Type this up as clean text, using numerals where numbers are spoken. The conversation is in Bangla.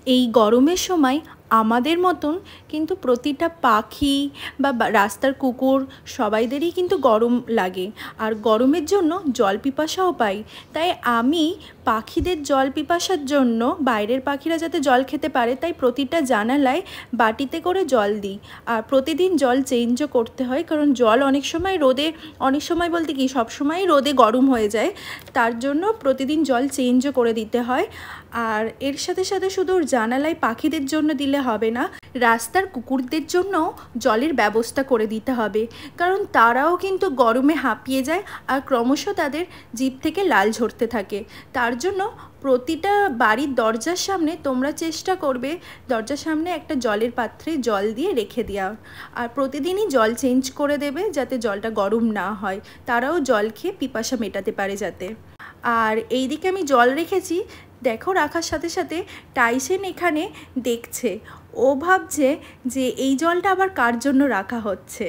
এই গরমের সময় আমাদের মতন কিন্তু প্রতিটা পাখি বা রাস্তার কুকুর সবাইদেরই কিন্তু গরম লাগে, আর গরমের জন্য জল পিপাসাও পাই। তাই আমি পাখিদের জল পিপাসার জন্য, বাইরের পাখিরা যাতে জল খেতে পারে, তাই প্রতিটা জানালায় বাটিতে করে জল দিই। আর প্রতিদিন জল চেঞ্জও করতে হয়, কারণ জল অনেক সময় রোদে, অনেক সময় বলতে কি সব সময় রোদে গরম হয়ে যায়, তার জন্য প্রতিদিন জল চেঞ্জও করে দিতে হয়। আর এর সাথে সাথে শুধু জানালায় পাখিদের জন্য দিলে হবে না, রাস্তার কুকুরদের জন্য জলের ব্যবস্থা করে দিতে হবে, কারণ তারাও কিন্তু গরমে হাঁপিয়ে যায় আর ক্রমশ তাদের জিভ থেকে লাল ঝরতে থাকে। তার জন্য প্রতিটা বাড়ির দরজার সামনে তোমরা চেষ্টা করবে দরজার সামনে একটা জলের পাত্রে জল দিয়ে রেখে দেওয়া, আর প্রতিদিনই জল চেঞ্জ করে দেবে যাতে জলটা গরম না হয়, তারাও জল খেয়ে পিপাসা মেটাতে পারে যাতে। আর এই দিকে আমি জল রেখেছি, দেখো রাখার সাথে সাথে টাইসেন এখানে দেখছে, ও ভাবছে যে এই জলটা আবার কার জন্য রাখা হচ্ছে।